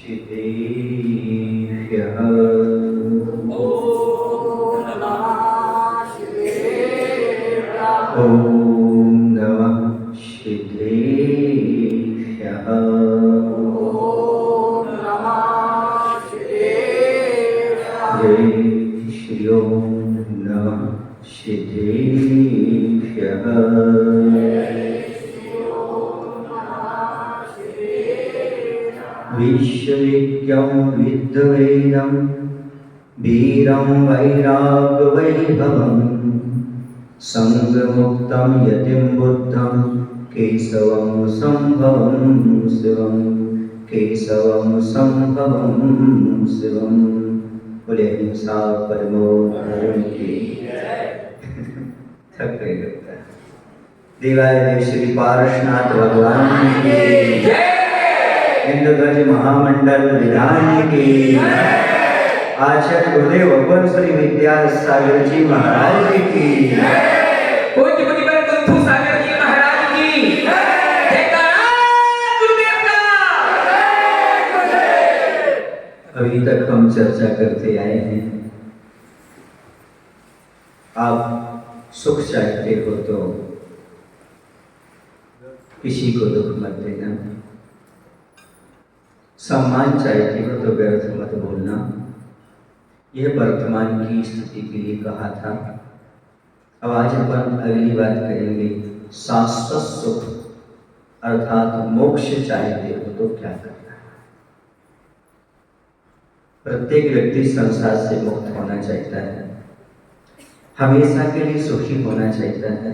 शिवेभ्यः ॐ नमः शिवेभ्यः जय श्री ओम नमः शिवेभ्यः विश्वविज्ञं विद्वेदं वीरं वैराग्यवैभवं संगमुक्तं यतिं बुद्धं केशवं संभवं शिवं केशवं संभवं शिवं। बोले हिंसा परमो धर्म की थक गए लगता है। देवालय श्री पारसनाथ भगवान की इंद्रध्वज महामंडल विधान की आचार्य गुरुदेव अव्वल श्री विद्यासागर जी महाराज की पूज्य मुनिवर कुंथु सागर जी महाराज की गुरुदेव का। अभी तक हम चर्चा करते आए हैं, आप सुख चाहते हो तो किसी को दुख मत देना, सम्मान चाहते हो तो व्यर्थ मत बोलना। यह वर्तमान की स्थिति के लिए कहा था। अब आज अपन अगली बात करेंगे, शाश्वत सुख अर्थात मोक्ष चाहते हो तो क्या करना है। प्रत्येक व्यक्ति संसार से मुक्त होना चाहता है, हमेशा के लिए सुखी होना चाहता है।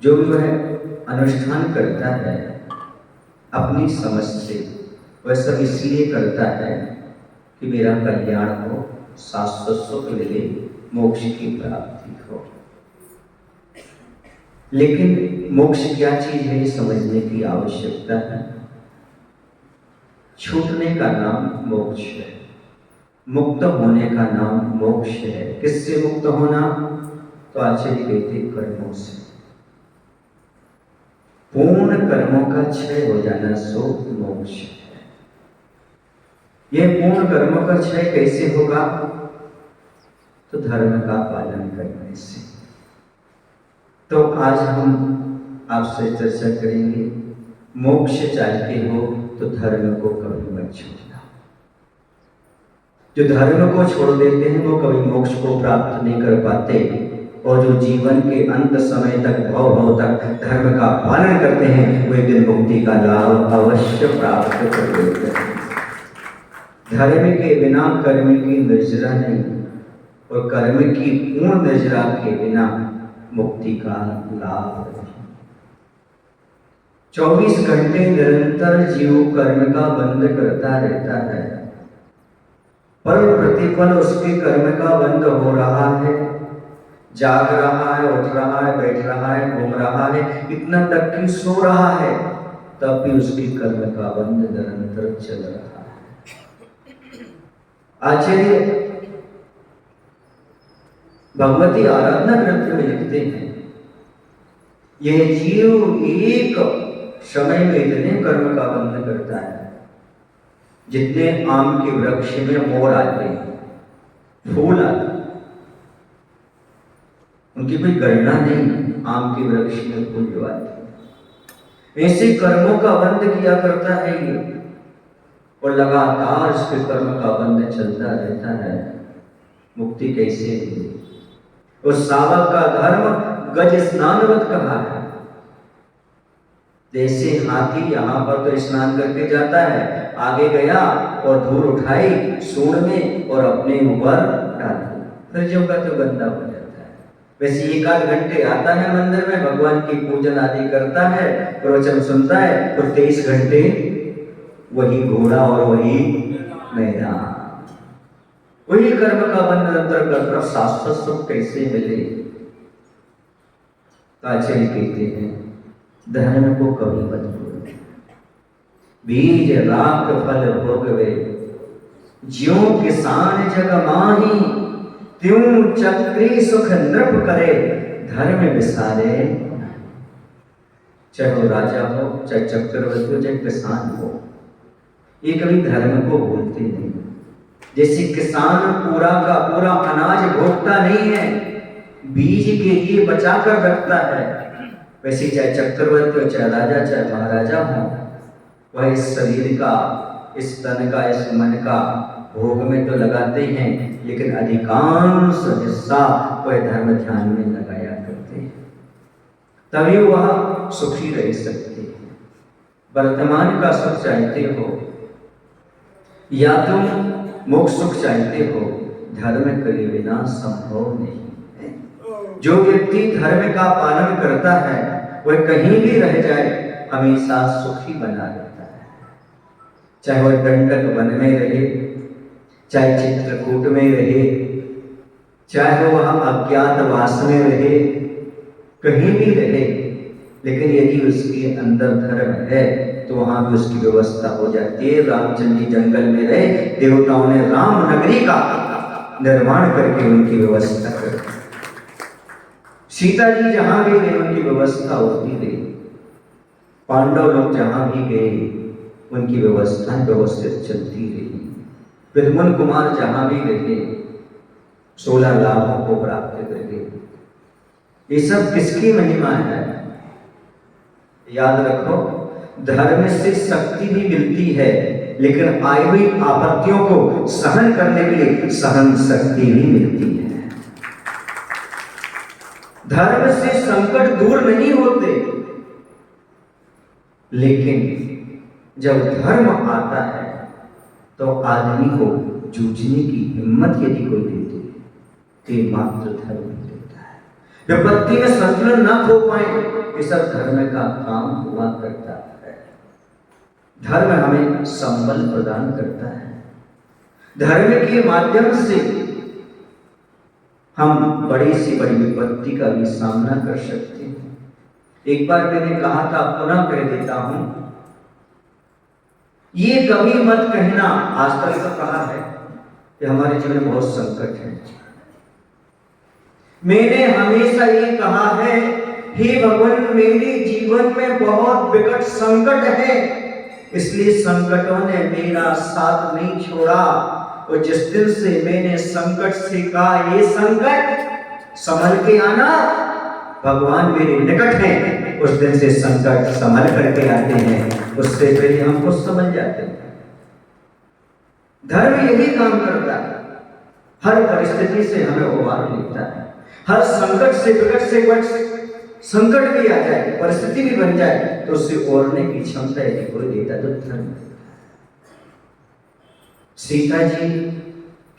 जो भी वह अनुष्ठान करता है अपनी समझ से वह सब इसलिए करता है कि मेरा कल्याण हो, शाश्वत सुख मिले, मोक्ष की प्राप्ति हो। लेकिन मोक्ष क्या चीज है ये समझने की आवश्यकता है। छूटने का नाम मोक्ष है, मुक्त होने का नाम मोक्ष है। किससे मुक्त होना? तो आचार्य कहते कर्मों से। पूर्ण कर्मों का क्षय हो जाना सो मोक्ष है। यह पूर्ण कर्मों का क्षय कैसे होगा? तो धर्म का पालन करने से। तो आज हम आपसे चर्चा करेंगे, मोक्ष चाहते हो तो धर्म को कभी मत छोड़ना। जो धर्म को छोड़ देते हैं वो कभी मोक्ष को प्राप्त नहीं कर पाते, और जो जीवन के अंत समय तक भव तक धर्म का पालन करते हैं वो एक दिन मुक्ति का लाभ अवश्य प्राप्त कर लेते हैं। धर्म के बिना कर्म की निर्जरा नहीं, और कर्म की पूर्ण निर्जरा के बिना मुक्ति का लाभ नहीं। 24 घंटे निरंतर जीव कर्म का बंद करता रहता है, पर प्रतिफल उसके कर्म का बंद हो रहा है। जाग रहा है, उठ रहा है, बैठ रहा है, घूम रहा है, इतना तक कि सो रहा है, तब भी उसके कर्म का बंद निरंतर चल रहा है। आचार्य भगवती आराधना ग्रंथ में लिखते हैं, यह जीव एक समय में इतने कर्म का बंध करता है जितने आम के वृक्ष में मोर आते हैं, फूल आते, उनकी कोई गणना नहीं। आम के वृक्ष में फूल जो आते, ऐसे कर्मों का बंध किया करता है ये, और लगातार इसके कर्म का बंध चलता रहता है। मुक्ति कैसे हुई? उस सावक का धर्म गज स्नानवत कहा है। जैसे हाथी यहाँ पर तो स्नान करके जाता है, आगे गया और धूल उठाई सूंड में और अपने ऊपर डाल दी, फिर जो का तो गंदा हो जाता है। वैसे 1-8 घंटे आता है मंदिर में, भगवान की पूजन आदि करता है, प्रवचन सुनता है, तो 23 घंटे वही घोड़ा और वही मैदान, वही कर्म का बंध निरंतर कर शाश्वत सुख कैसे मिले? आचार्य कहते हैं धर्म को कभी मत भूलो। बीज राख फल भोगवे, ज्यों किसान जग माही, त्यों चक्री सुख नृप करे, धर्म विसारे। चाहे वो राजा हो, चाहे चक्रवर्ती हो, चाहे किसान हो, ये कभी धर्म को भूलते नहीं। जैसे किसान पूरा का पूरा अनाज भोगता नहीं है, बीज के लिए बचा कर रखता है, वैसे चाहे चक्रवर्ती हो, चाहे राजा, चाहे महाराजा हो, वह इस शरीर का, इस तन का, इस मन का भोग में तो लगाते हैं, लेकिन अधिकांश हिस्सा वह धर्म ध्यान में लगाया करते हैं, तभी वह सुखी रह सकते हैं। वर्तमान का सुख चाहते हो या तुम मोक्ष सुख चाहते हो, धर्म करे बिना संभव नहीं है। जो व्यक्ति धर्म का पालन करता है वह कहीं भी रह जाए हमेशा सुखी बना रहता है, चाहे वह दंडक वन में रहे, चाहे चित्रकूट में रहे, चाहे वह अज्ञातवास में रहे, कहीं भी रहे, लेकिन यदि उसके अंदर धर्म है तो वहां भी उसकी व्यवस्था हो जाती है। रामचंद्र जी जंगल में रहे, देवताओं ने राम नगरी का निर्माण करके उनकी व्यवस्था कर, सीता जी जहां भी गए उनकी व्यवस्था होती रही, पांडव लोग जहां भी गए उनकी व्यवस्था व्यवस्थित चलती रही, विद्युमन कुमार जहां भी गए 16 लाभों को प्राप्त करके। ये सब किसकी महिमा है? याद रखो, धर्म से शक्ति भी मिलती है, लेकिन आई हुई आपत्तियों को सहन करने के लिए सहन शक्ति भी मिलती है। धर्म से संकट दूर नहीं होते, लेकिन जब धर्म आता है तो आदमी को जूझने की हिम्मत यदि कोई देती है तो मात्र धर्म देता है। विपत्ति में संतुलन न खो पाए, ये सब धर्म का काम हुआ करता है। धर्म हमें संबल प्रदान करता है। धर्म के माध्यम से हम बड़ी से बड़ी विपत्ति का भी सामना कर सकते हैं। एक बार मैंने कहा था, पुनः कह देता हूं, ये कभी मत कहना, आज तक तो कहा है कि हमारे जीवन में बहुत संकट है। मैंने हमेशा ये कहा है, हे भगवान मेरे जीवन में बहुत विकट संकट है, इसलिए संकटों ने मेरा साथ नहीं छोड़ा। और जिस दिन से मैंने संकट से कहा ये संकट संभल के आना, भगवान मेरे निकट हैं, उस दिन से संकट संभल करके आते हैं, उससे पहले हम खुद समझ जाते हैं। धर्म यही काम करता है, हर परिस्थिति से हमें उबार लेता है। हर संकट से, विकट से, संकट भी आ जाए, परिस्थिति भी बन जाए, तो उससे ओढ़ने की क्षमता यदि कोई देता तो धर्म। सीता जी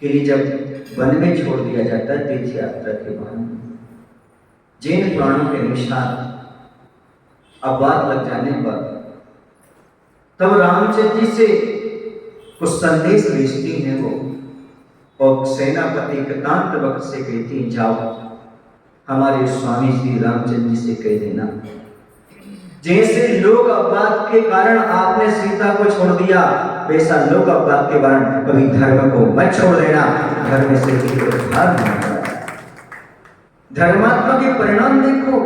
के लिए जब वन में छोड़ दिया जाता है तीर्थ यात्रा के बाद, जैन पुराणों के अनुसार अपवाद लग जाने पर तब रामचंद्र जी से कुछ संदेश भेजती हैं वो, और सेनापति कृतांत वक्त से कहती हैं, जाओ हमारे स्वामी श्री रामचंद्र जी से कह देना, जैसे लोक अपवाद के कारण आपने सीता को छोड़ दिया, वैसा लोक अपवाद के कारण कभी धर्म को मत छोड़ देना। धर्म से उद्धार होगा। धर्मात्मा के परिणाम देखो,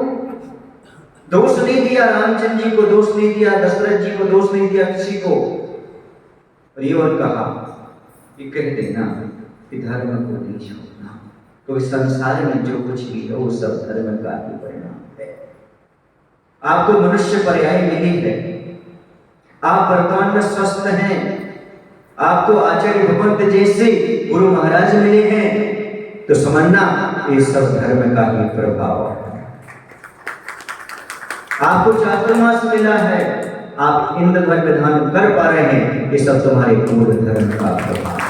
दोष नहीं दिया रामचंद्र जी को, दोष नहीं दिया दशरथ जी को, दोष नहीं दिया किसी को, और ये और कहा कि कह देना कि धर्म को नहीं छोड़ना, तो इस संसार में जो कुछ भी है वो सब धर्म का ही परिणाम है। आपको मनुष्य पर्याय मिली है, आप वर्तमान में स्वस्थ हैं, आपको आचार्य भगवंत जैसे गुरु महाराज मिले हैं, तो समझना ये सब धर्म का ही प्रभाव है। आपको चातुर्मास मिला है, आप इंद्र धर्म विधान कर पा रहे हैं, ये सब तुम्हारे पूर्ण धर्म का प्रभाव है।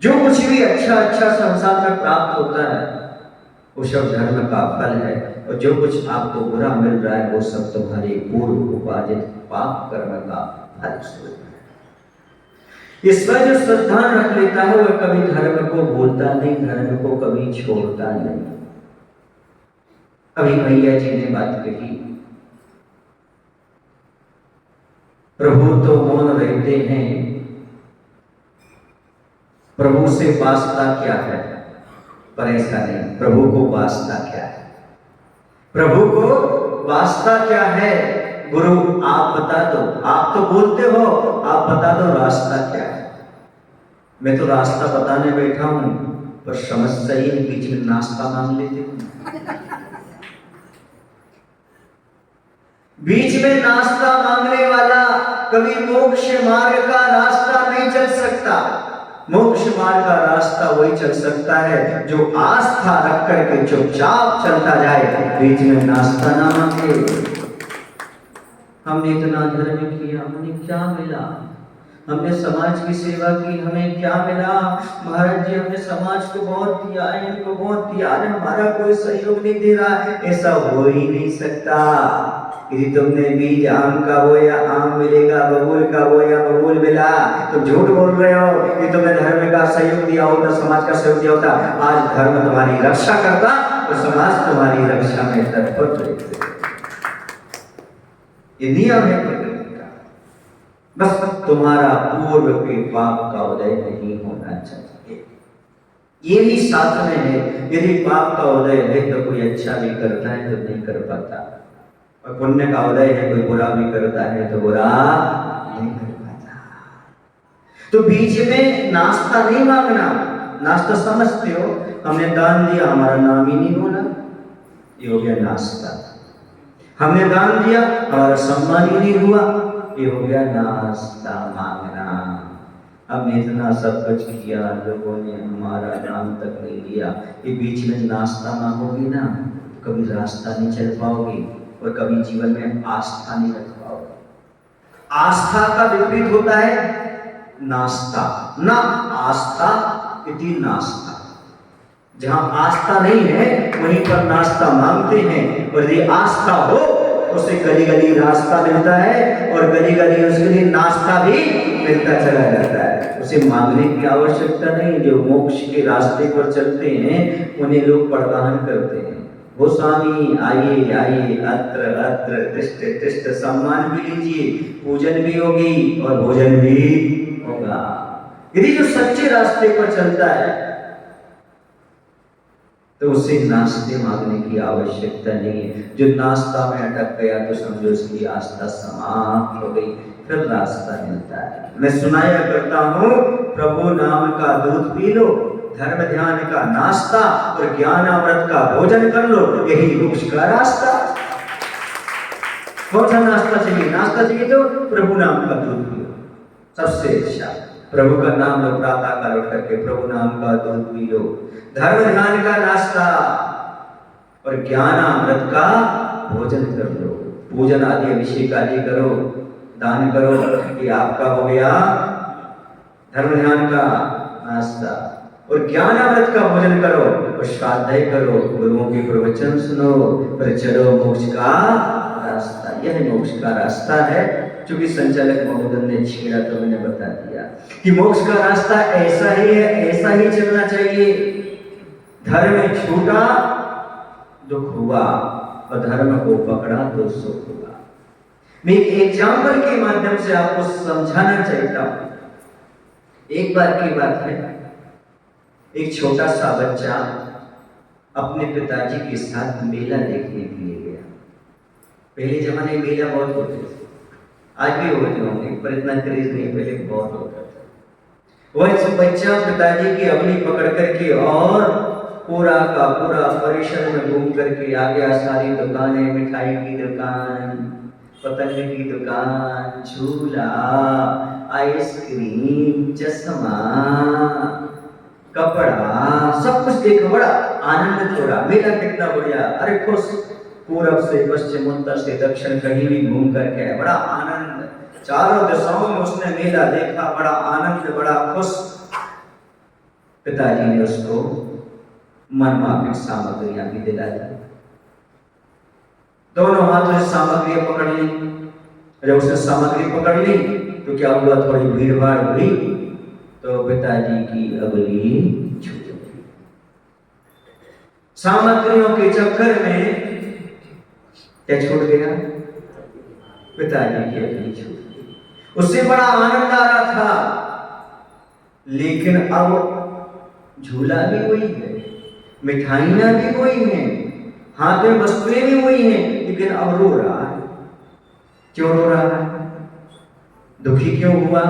जो कुछ भी अच्छा अच्छा संसार में प्राप्त होता है वो सब धर्म का फल है, और जो कुछ आपको बुरा मिल रहा है वो सब तुम्हारे पूर्व उपार्जित पाप कर्म का फल स्वरूप है। इस पर जो श्रद्धा रख लेता है वह कभी धर्म को भूलता नहीं, धर्म को कभी छोड़ता नहीं। अभी भैया जी ने बात कही, प्रभु तो मौन रहते हैं, प्रभु से वास्ता क्या है? पर ऐसा नहीं, प्रभु को वास्ता क्या है? प्रभु को वास्ता क्या है? गुरु आप बता दो, आप तो बोलते हो, आप बता दो रास्ता क्या है। मैं तो रास्ता बताने बैठा हूं, पर समस्या ही बीच में नाश्ता मांग लेते हूं। बीच में नाश्ता मांगने वाला कभी मोक्ष मार्ग का रास्ता नहीं चल सकता। मोक्ष मार्ग का रास्ता वही चल सकता है जो आस्था रख करके चुपचाप चलता जाए, बीच में नाश्ता ना मांगे। हमने इतना धर्म किया, हमें क्या मिला? हमने समाज की सेवा की, हमें क्या मिला? महाराज जी हमने समाज को बहुत दिया है, इनको बहुत दिया है, हमारा कोई सहयोग नहीं दे रहा है। ऐसा हो ही नहीं सकता। यदि तुमने बीज आम का बोया आम मिलेगा, बबूल का बोया बबूल मिला, तुम झूठ बोल रहे हो। कि तुमने धर्म का सहयोग दिया होता, समाज का सहयोग दिया होता, आज धर्म तुम्हारी रक्षा करता और समाज तुम्हारी रक्षा में तत्पर रहते। ये नियम है प्रकृति का। बस तुम्हारा पूर्व के पाप का उदय नहीं होना चाहिए, ये भी साथ में है। यदि पाप का उदय है तो कोई अच्छा भी करता है तो नहीं कर पाता, और पुण्य का उदय है कोई बुरा भी करता है तो बुरा नहीं कर पाता। तो बीच में नाश्ता नहीं मांगना। नाश्ता समझते हो, हमने दान दिया, हमारा नाम ही नहीं बोला, ये हो गया नाश्ता। हमने दान दिया, हमारा सम्मान ही नहीं हुआ, ये हो गया नाश्ता मांगना। हमने इतना सब कुछ किया, लोगों ने हमारा नाम तक नहीं लिया, ये बीच में नाश्ता मांगोगी ना, कभी रास्ता नहीं चल पाओगी और कभी जीवन में आस्था नहीं रख पाओगे। आस्था का विपरीत होता है नास्ता। ना आस्था इति नास्ता। जहां आस्था नहीं है वहीं पर नाश्ता मांगते हैं, और यदि आस्था हो उसे गली गली रास्ता मिलता है और गली गली उसके लिए नाश्ता भी मिलता चला जाता है। उसे मांगने की आवश्यकता नहीं। जो मोक्ष के रास्ते पर चलते हैं उन्हें लोग परिवहन करते हैं। वो स्वामी आइए आइए, अत्र अत्र तिष्ठ तिष्ठ, सम्मान भी लीजिए, पूजन भी होगी और भोजन भी होगा। यदि जो सच्चे रास्ते पर चलता है तो उसे नाश्ते मांगने की आवश्यकता नहीं है। जो नाश्ता में अटक गया तो समझो उसकी आस्था समाप्त हो गई, फिर रास्ता मिलता है। मैं सुनाया करता हूँ, प्रभु नाम का दूध पी लो, धर्म ध्यान का नाश्ता और ज्ञान अमृत का भोजन कर लो, यही मोक्ष का रास्ता। कौन सा नाश्ता चाहिए? नाश्ता चाहिए तो प्रभु नाम का दूध पियो, सबसे अच्छा। प्रभु का नाम लो, प्रातः काल उठ करके प्रभु नाम का दूध पी लो। धर्म ध्यान का नाश्ता और ज्ञान अमृत का भोजन कर लो। पूजन आदि अभिषेक आदि करो, दान करो, ये आपका हो गया धर्म ध्यान का नाश्ता। और ज्ञान अमृत का भोजन करो और स्वाध्याय करो, गुरुओं के प्रवचन सुनो, फिर चलो मोक्ष का रास्ता। यह मोक्ष का रास्ता है। क्योंकि संचालक महोदय ने छेड़ा तो मैंने बता दिया कि मोक्ष का रास्ता ऐसा ही है, ऐसा ही चलना चाहिए। धर्म छूटा दुख हुआ और धर्म को पकड़ा तो सुख हुआ। मैं एक एग्जाम्पल के माध्यम से आपको समझाना चाहता हूं। एक बार की बात है, एक छोटा सा बच्चा अपने पिताजी के साथ मेला देखने के लिए गया। पहले जमाने में मेला बहुत होते थे, आज भी होते होंगे पर इतना क्रेज नहीं, पहले बहुत होता था। वह बच्चा पिताजी की अगली पकड़ करके और पूरा का पूरा परिसर में घूम करके आ गया। सारी दुकानें, मिठाई की दुकान, पतंग की दुकान, झूला, आइसक्रीम, चश्मा, कपड़ा, सब कुछ देखा, बड़ा आनंद हो रहा। मेला कितना बढ़िया, अरे खुश, पूरब से पश्चिम, उत्तर से दक्षिण, कहीं भी घूम करके आया, बड़ा आनंद। चारों दिशाओं में उसने मेला देखा, बड़ा आनंद, बड़ा खुश। पिताजी ने उसको मनमाफिक सामग्रियां भी दिला दी। दोनों हाथों से सामग्रियां पकड़ ली। जब उसने सामग्री पकड़ ली तो क्या हुआ, थोड़ी भीड़ भाड़ हुई तो पिताजी की अगली छूट गई। सामग्रियों के चक्कर में क्या छूट गया? पिताजी की अगली छूट गई। उससे बड़ा आनंद आ रहा था, लेकिन अब झूला भी वही है, मिठाइयां भी वही हैं, हाथ में वस्तुएं भी वही हैं, लेकिन अब रो रहा है। क्यों रो रहा है, दुखी क्यों हुआ,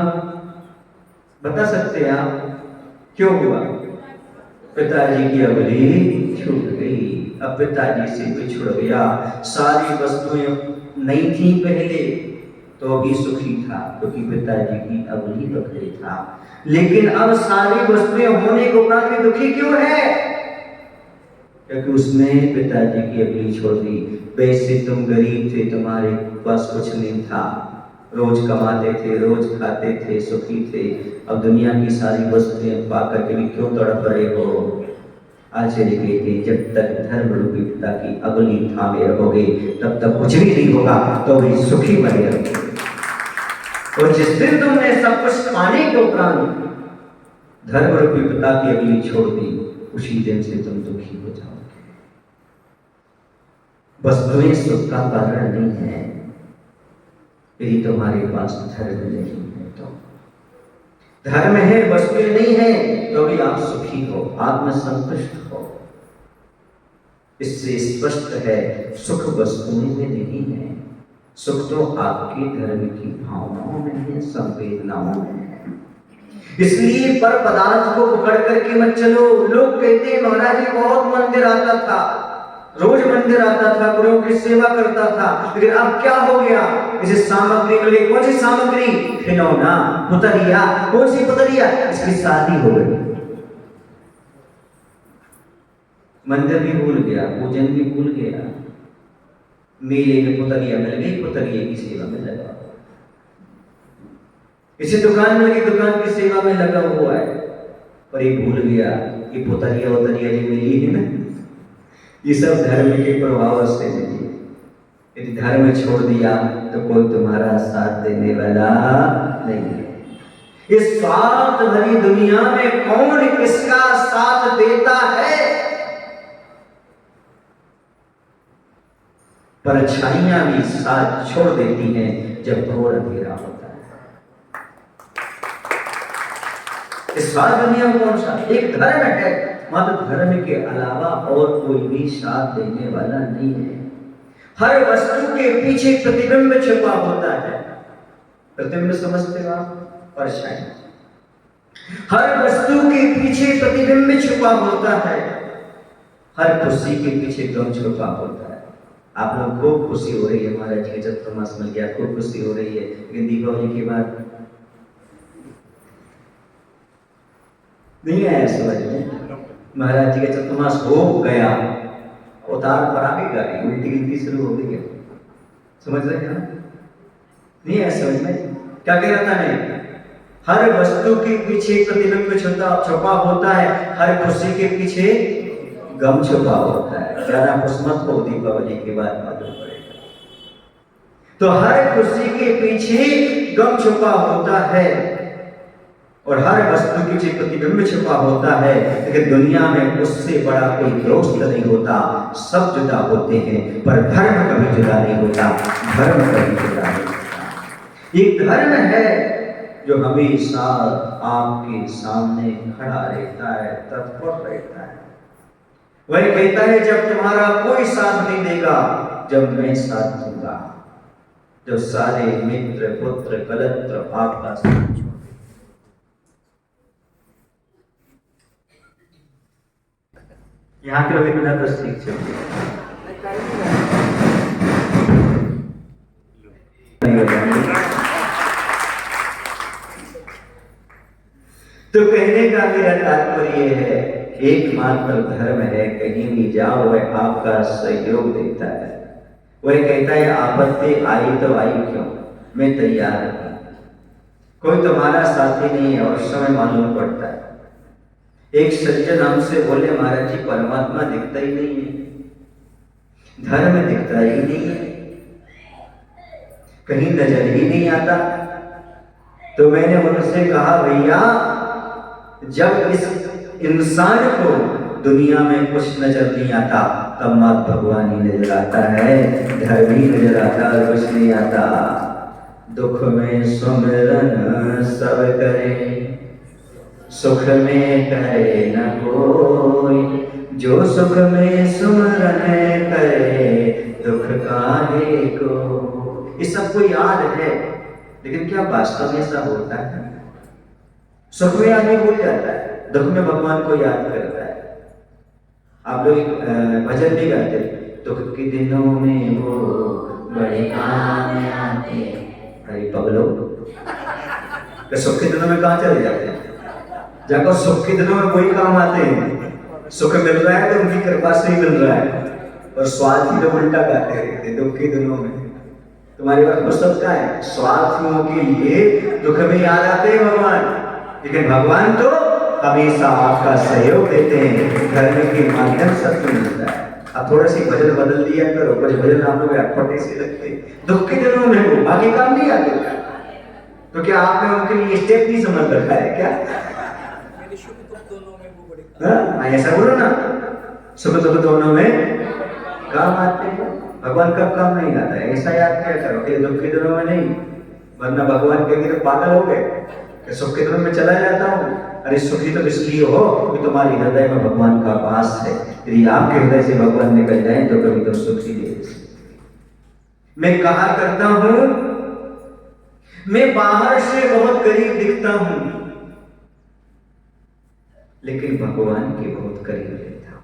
बता सकते हैं आप क्यों हुआ? पिताजी की अवली छूट गई, अब पिताजी से बिछुड़ गया। सारी वस्तुएं नहीं थी पहले तो भी सुखी था क्योंकि पिताजी की अवली पकड़े था, लेकिन अब सारी वस्तुएं होने के बाद भी दुखी क्यों है? क्योंकि उसने पिताजी की अवली छोड़ दी। वैसे तुम गरीब थे, तुम्हारे पास कुछ नहीं था, रोज कमाते थे, रोज खाते थे, सुखी थे। अब दुनिया की सारी वस्तुएं पाकर के भी क्यों तड़प रहे हो? आचार्य कहते जब तक धर्म रूपी पिता की अगली थामे रहोगे तब तक कुछ भी नहीं होगा, तो भी सुखी बने रहोगे। और जिस दिन तुमने सब कुछ पाने के उपरांत धर्म रूपी पिता की अगली छोड़ दी, उसी दिन से तुम दुखी हो जाओगे। वस्तुएं सुख का कारण नहीं है, यदि तुम्हारे पास धर्म नहीं है तो। धर्म है, वस्तुएं नहीं है, तो भी आप सुखी हो, आत्मसंतुष्ट हो। इससे स्पष्ट है सुख वस्तुओं में नहीं है, सुख तो आपके धर्म की भावनाओं में है, संवेदनाओं में है। इसलिए पर पदार्थ को पकड़ करके मत चलो। लोग कहते हैं महाराज जी बहुत मंदिर आता था, रोज मंदिर आता था, गुरुओं की सेवा करता था, लेकिन अब क्या हो गया? इसे सामग्री मिल गई। कौन सी सामग्री? खिलौना, पुतलिया। कौन सी पुतलिया? इसकी शादी हो गई। मंदिर भी भूल गया, पूजन भी भूल गया, मेले में पुतलिया मिल गई, पुतलिया की सेवा में लगा, इसे दुकान मिल गई, दुकान की सेवा में लगा हुआ है। पर ये भूल गया कि पुतलिया उतलिया जो मिली है ना, ये सब धर्म के प्रभाव से मिली। यदि धर्म छोड़ दिया तो कोई तुम्हारा साथ देने वाला नहीं है। इस स्वार्थ भरी दुनिया में कौन किसका साथ देता है? परछाइयां भी साथ छोड़ देती हैं जब घोर अंधेरा होता है। इस सारी दुनिया में कौन सा? एक धर्म है, मात्र धर्म के अलावा और कोई भी साथ देने वाला नहीं है। हर वस्तु के पीछे प्रतिबिंब छिपा होता है। प्रतिबिंब समझते हो आप? परछाई। हर वस्तु के पीछे प्रतिबिंब छिपा होता है, हर खुशी के पीछे गम छिपा होता है। आप लोग खूब खुशी हो रही है, महाराज जी जब चतुर्मास मिल गया, खूब खुशी हो रही है, लेकिन दीपावली के बाद नहीं आया समझ में। महाराज जी का चतुर्मास हो गया, उतार पर आ गई गाड़ी, उल्टी गिनती शुरू हो गई है, समझ रहे हैं? नहीं आया समझ में। क्या कह रहा था मैं? हर वस्तु के पीछे प्रतिबिंब छुपा होता है, हर खुशी के पीछे गम छुपा होता है। ज्यादा खुश मत हो, दीपावली के बाद मालूम पड़ेगा। तो हर खुशी के पीछे गम छुपा होता है और हर वस्तु के पीछे प्रतिबिंब छुपा होता है, लेकिन दुनिया में उससे बड़ा कोई दोस्त नहीं होता। सब जुदा होते हैं पर धर्म कभी जुदा नहीं होता, धर्म कभी जुदा नहीं होता। एक धर्म है जो हमेशा आपके सामने खड़ा रहता है, तत्पर रहता है। वही कहता है जब तुम्हारा कोई साथ नहीं देगा, जब मैं साथ दूंगा, जब सारे मित्र पुत्र कलत्र आपका साथ छोड़ देंगे। यहाँ के लोग बिना तो ठीक चलते तो कहने का मेरा तात्पर्य है एकमात्र धर्म है, कहीं भी जाओ वह आपका सहयोग देता है। वह कहता है आपत्ति आई तो आई क्यों, मैं तैयार हूं। कोई तुम्हारा साथी नहीं है और समय मालूम पड़ता है। एक सज्जन हमसे बोले महाराज जी परमात्मा दिखता ही नहीं है, धर्म दिखता ही नहीं है, कहीं नजर ही नहीं आता। तो मैंने उनसे कहा भैया जब इस इंसान को दुनिया में कुछ नजर नहीं आता तब मात भगवान ही नजर आता है, धर्म ही नजर आता और कुछ नहीं आता। दुख में सुमिरन सब करे, सुख में करे न कोई, जो सुख में सुमिरन करे दुख काहे को। ये सबको याद है, लेकिन क्या वास्तव में ऐसा होता है? सुख में आदमी भूल जाता है, दुख में भगवान को याद करता है। आप लोग भजन भी गाते, दुख के दिनों में वो बड़े काम आते। अरे पगलो, तो सुख के दिनों में कहाँ चले जाते हैं? जाकर सुख के दिनों में वही काम आते हैं। सुख मिल रहा है तो उनकी कृपा से ही मिल रहा है, और स्वार्थ ही लोग उल्टा गाते रहते हैं दुख के दिनों में। तुम्हारी बात कुछ सोचता है, स्वार्थियों के लिए दुख में याद आते हैं भगवान, लेकिन भगवान तो हमेशा आपका सहयोग देते हैं, धर्म के माध्यम से मिलता है। अब थोड़ा सी भजन बदल दिया करो, कुछ भजन आप लोग अटपटे से लगते, दुख के दिनों में वो आगे काम नहीं आते। तो क्या आपने उनके लिए स्टेप नहीं समझ रखा है क्या? ऐसा बोलो ना, सुख दुख दोनों में काम आते हैं। भगवान कब काम नहीं आता है, ऐसा याद किया करो कि दुख के दिनों में नहीं, वरना भगवान कहेंगे तो पागल हो गए कि सुख के दिनों में चला जाता हूँ। अरे सुखी तो इसलिए हो कि तुम्हारे हृदय में भगवान का वास है। यदि आपके हृदय से भगवान निकल जाए तो कभी तो सुखी नहीं। मैं कहा करता हूं, मैं बाहर से बहुत गरीब दिखता हूं, लेकिन भगवान के बहुत करीब रहता हूं।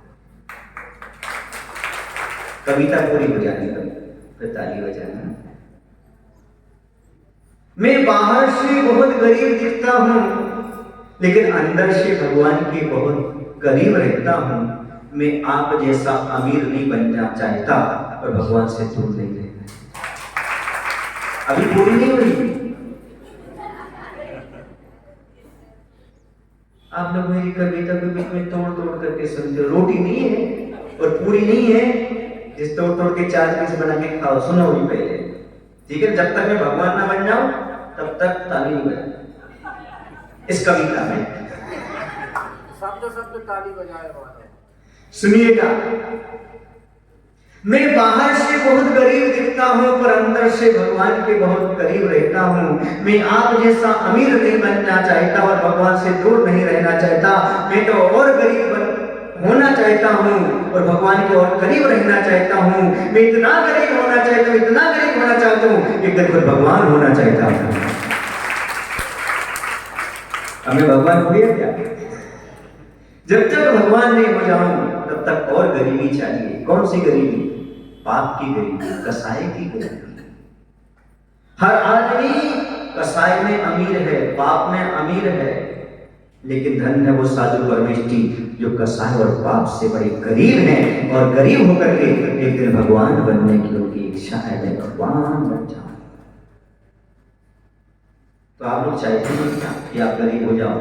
कविता पूरी हो जानी, फिर ताली बजाना। मैं बाहर से बहुत गरीब दिखता हूं, लेकिन अंदर से भगवान के बहुत करीब रहता हूं। मैं आप जैसा अमीर नहीं बनना चाहता और भगवान से दूर नहीं रहना। अभी पूरी नहीं हुई। आप लोग मेरी कविता के बीच में तोड़ तोड़ करके सुनते हो। रोटी नहीं है और पूरी नहीं है जिस तोड़ तोड़ के 4 पीस बना के खाओ। सुनो भी पहले, ठीक है? जब तक मैं भगवान ना बन जाऊं तब तक ताली नहीं बजाना। इस कविता में शब्द ताली बजाए, सुनिएगा। मैं बाहर से बहुत गरीब दिखता हूं, पर अंदर से भगवान के बहुत करीब रहता हूं। मैं आप जैसा अमीर नहीं बनना चाहता और भगवान से दूर नहीं रहना चाहता। मैं तो और गरीब होना चाहता हूं और भगवान के और करीब रहना चाहता हूं। मैं इतना गरीब होना चाहता हूं, इतना गरीब होना चाहता हूं, एक दिन खुद भगवान होना चाहता हूं। हमें भगवान हो गया क्या? जब तक भगवान नहीं हो जाऊं तब तक और गरीबी चाहिए। कौन सी गरीबी? पाप की गरीबी, कसाई की गरीबी। हर आदमी कसाई में अमीर है, पाप में अमीर है, लेकिन धन है वो साधु परमेष्ठी जो कसाई और पाप से बड़े गरीब हैं और गरीब होकर के एक दिन भगवान बनने की उनकी इच्छा है। भगवान बन जाओ। तो आप लोग चाहते हैं कि आप गरीब हो जाओ?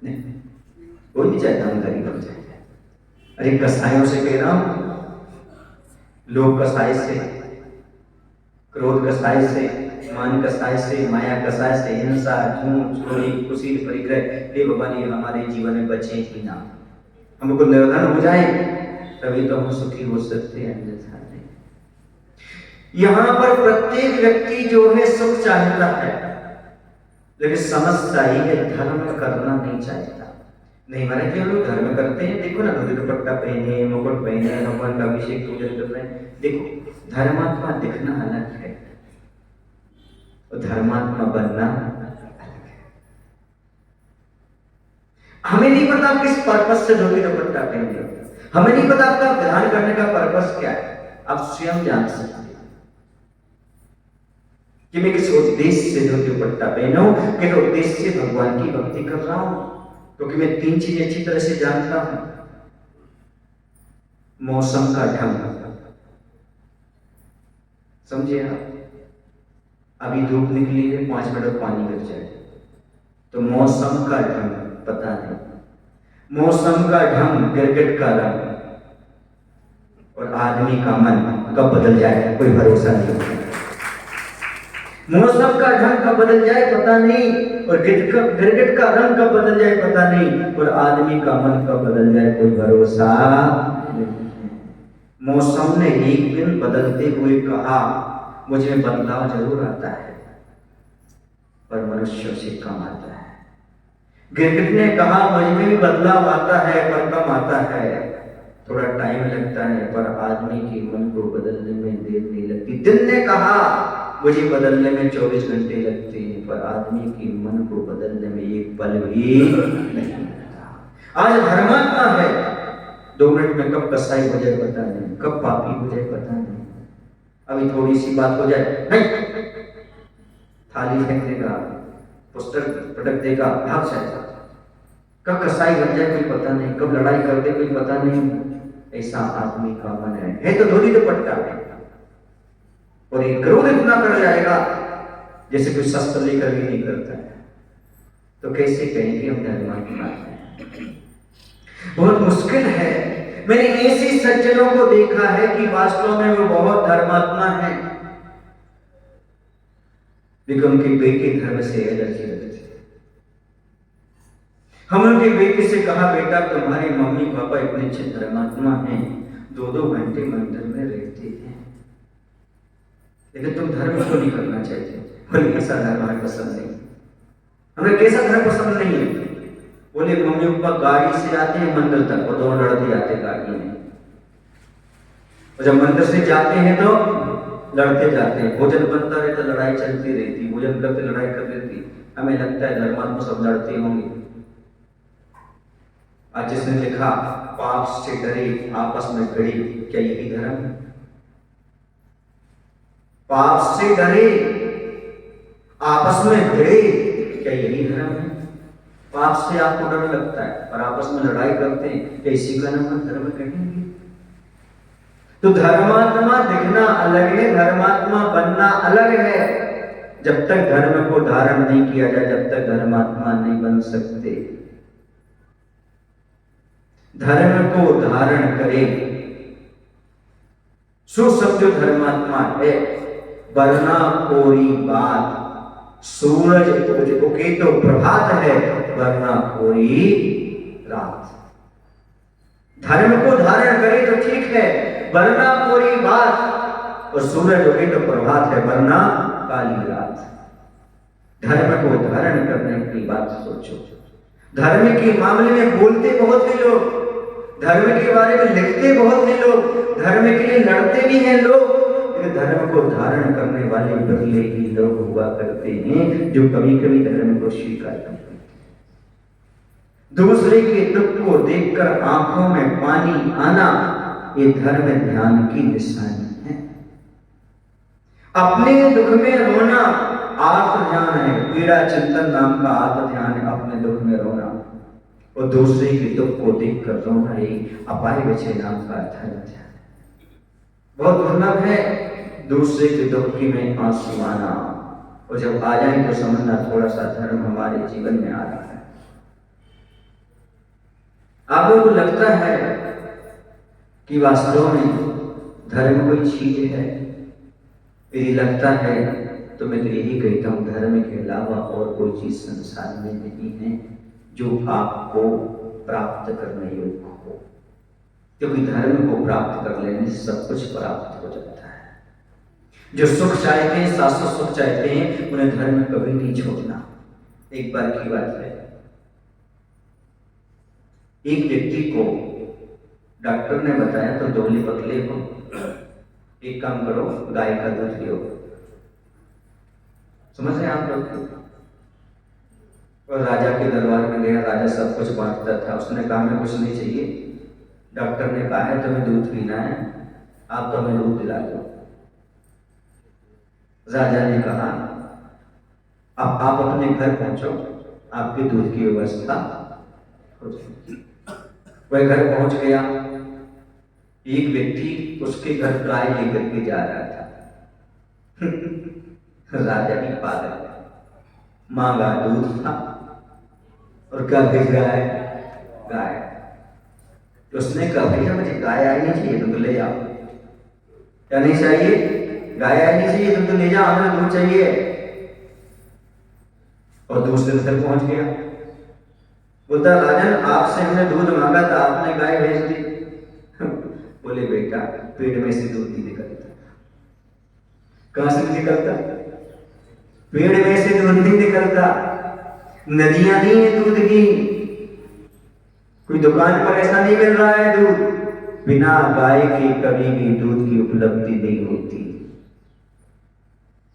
नहीं, कोई नहीं चाहता हम गरीब हो जाए। अरे कसाइयों से कह रहा हूं, लोभ कसाई से, क्रोध कसाई से, मान कसाई से, माया कसाई से, हिंसा, झूठ, चोरी, कुशील, परिग्रह, हे भगवान ये हमारे जीवन में बचे ही ना। हमको निर्धन हो जाए तभी तो हम सुखी हो सकते हैं, अन्यथा नहीं। यहां पर प्रत्येक व्यक्ति जो है सुख चाहता है, लेकिन समस्या ही है धर्म करना नहीं चाहता। नहीं महाराज जी, हम लोग धर्म करते हैं, देखो ना, धोती दुपट्टा पहने, मुकुट पहने, भगवान का अभिषेक पूजन कर रहे हैं। देखो, धर्मात्मा दिखना अलग है और धर्मात्मा बनना अलग है। हमें नहीं पता आप किस पर्पस से धोती दुपट्टा पहने, हमें नहीं पता आपका ध्यान करने का पर्पस क्या है। आप स्वयं जान सकते हैं कि मैं किस उद्देश्य से धोती दुपट्टा पहना हूं, किस उद्देश्य से भगवान की भक्ति कर रहा हूं। क्योंकि मैं 3 चीजें अच्छी तरह से जानता हूं। मौसम का ढंग, समझिए आप, अभी धूप निकली है, 5 मिनट में पानी गिर जाए, तो मौसम का ढंग पता नहीं। मौसम का ढंग, गिरगिट का रंग, और आदमी का मन कब बदल जाए कोई भरोसा नहीं। मौसम का ढंग कब बदल जाए पता नहीं, और गिरगिट का रंग कब बदल जाए पता नहीं, और आदमी का मन कब बदल जाए कोई भरोसा नहीं। मौसम ने एक दिन बदलते हुए कहा, मुझे बदलाव जरूर आता है पर मनुष्यों से कम आता है। गिरगिट ने कहा, मुझ में भी बदलाव आता है पर कम आता है। थोड़ा टाइम लगता है, पर आदमी के मन को बदलने में देर नहीं लगती। दिल ने कहा मुझे बदलने में 24 घंटे लगते हैं, पर आदमी के मन को बदलने में एक पल भी नहीं लगता। आज धर्मात्मा है, 2 मिनट में कब कसाई हो जाए पता नहीं, कब पापी हो जाए पता नहीं। अभी थोड़ी सी बात हो जाए, नहीं, थाली फेंक देगा, पुस्तक पटक देगा, भाग जाएगा। कब कसाई बन जाए कोई पता नहीं, कब लड़ाई कर दे कोई पता नहीं। ऐसा आदमी का मन है तो धोली दुपट्टा है, और ये क्रोध इतना कर जाएगा जैसे कोई शस्त्र लेकर भी नहीं करता है। तो कैसे कहें कि हम धर्मात्मा हैं? बहुत मुश्किल है। मैंने ऐसे सज्जनों को देखा है कि वास्तव में वो बहुत धर्मात्मा है, लेकिन उनके बेटे धर्म से एलर्जी रखते। हम उनके बेटे से कहा, बेटा तुम्हारे मम्मी पापा इतने अच्छे धर्मात्मा हैं, 2-2 घंटे मंदिर में रहते हैं, लेकिन तुम धर्म क्यों नहीं करना चाहते? बोले कैसा धर्म हमें पसंद नहीं, हमें कैसा धर्म पसंद नहीं है। बोले मम्मी पापा गाड़ी से आते हैं मंदिर तक, और 2 लड़ते आते गाड़ी में, और जब मंदिर से जाते हैं तो लड़ते जाते हैं। भोजन बनता रहता, लड़ाई चलती रहती, भोजन करते लड़ाई कर लेती। हमें लगता है धर्मात्मा सब लड़ते होंगे। आज जिसने लिखा पाप से डरे आपस में भिड़े, क्या यही धर्म है? पाप से डरे आपस में भिड़े, क्या यही धर्म है? पाप से आपको डर लगता है और आपस में लड़ाई करते हैं, क्या इसी का नाम धर्म कहेंगे? तो धर्मात्मा दिखना अलग है, धर्मात्मा बनना अलग है। जब तक धर्म को धारण नहीं किया जाए, जब तक धर्मात्मा नहीं बन सकते। धर्म को धारण करे सो समझो धर्मात्मा है, वरना कोई बात। सूरज उगे तो प्रभात है, वरना कोई रात। धर्म को धारण करे तो ठीक है, वरना कोई बात। और सूरज उगे तो प्रभात है, वरना काली रात। धर्म को धारण करने की बात सोचो। धर्म के मामले में बोलते बहुत हैं लोग, धर्म के बारे में लिखते बहुत हैं लोग, धर्म के लिए लड़ते भी हैं लोग, लेकिन धर्म को धारण करने वाले बिरले ही लोग हुआ करते हैं जो कभी कभी धर्म को स्वीकार करते हैं। दूसरे के दुख को देखकर आंखों में पानी आना, ये धर्म ध्यान की निशानी है। अपने दुख में रोना आत्म ध्यान है, पीड़ा चिंतन नाम का आत्म ध्यान है, अपने दुख में रोना। और दूसरे के दुख को देखकर रोना ही अपाय विचय नाम का धर्म ध्यान है। बहुत दुर्लभ है दूसरे के दुख की में आंसू आना, और जब आ जाए तो समझना थोड़ा सा धर्म हमारे जीवन में आ रहा है। आप लोगों को लगता है कि वास्तव में धर्म कोई चीज है? यदि लगता है तो मैं तो यही कहता हूं, धर्म के अलावा और कोई चीज संसार में नहीं है जो आपको प्राप्त करने योग्य हो, क्योंकि धर्म को प्राप्त कर लेने से सब कुछ प्राप्त हो जाता है। जो सुख चाहते हैं, शाश्वत सुख चाहते हैं, उन्हें धर्म कभी नहीं छोड़ना। एक बार की बात है, एक व्यक्ति को डॉक्टर ने बताया तो दुबले पतले हो, एक काम करो गाय का दूध पियो। समझ रहे हैं आप लोग? और राजा के दरबार में गया, राजा सब कुछ बांटता था। उसने कहा हमें कुछ नहीं चाहिए, डॉक्टर ने कहा है तुम्हें दूध पीना है, आप तो हमें दूध दिला दो। राजा ने कहा अब आप अपने घर पहुंचो, आपके दूध की व्यवस्था हो जाएगी। वह घर पहुंच गया। एक व्यक्ति उसके घर गाय लेकर के जा रहा था। राजा भी पागल, मांगा दूध था और क्या भेज रहा है? गाय। तो उसने कहा भैया मुझे गाय आई नहीं चाहिए, तुम तो ले जाओ। क्या नहीं चाहिए? गाय आई नहीं चाहिए, तुम तो ले जाओ, हमें दूध चाहिए। और दूसरे घर पहुंच गया, बोलता राजन आपसे हमने दूध मांगा था, आपने गाय भेज दी। बोले बेटा पेट में से दूध नहीं निकलता। कहां से निकलता? पेड़ में से दूध नहीं निकलता। नदियां नहीं है दूध की, कोई दुकान पर ऐसा नहीं मिल रहा है दूध। बिना गाय के कभी भी दूध की उपलब्धि नहीं होती।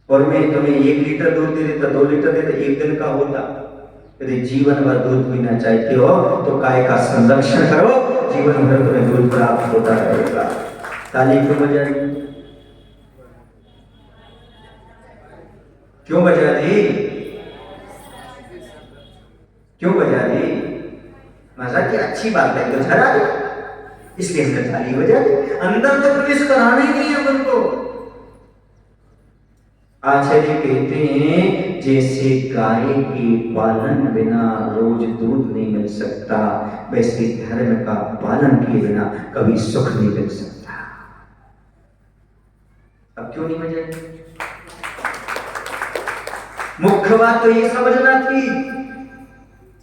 और मैं तुम्हें 1 लीटर दूध दे देता, 2 लीटर दे देता, 1 दिन का होता। यदि जीवन भर दूध पीना चाहते हो तो गाय का संरक्षण करो, जीवन भर तुम्हें दूध प्राप्त होता रहेगा। ताली क्यों बजा दी? क्यों बजा दी? क्यों बजा दी? मजा की अच्छी बात है तो झरा दो, इसलिए हमने ताली बजा दी। अंदर तो प्रवेश कराना ही नहीं है अपन को। आचार्य कहते हैं जैसे गाय के पालन बिना रोज दूध नहीं मिल सकता, वैसे धर्म का पालन किए बिना कभी सुख नहीं मिल सकता। अब क्यों नहीं बजाए? मुख्य बात तो ये समझना थी।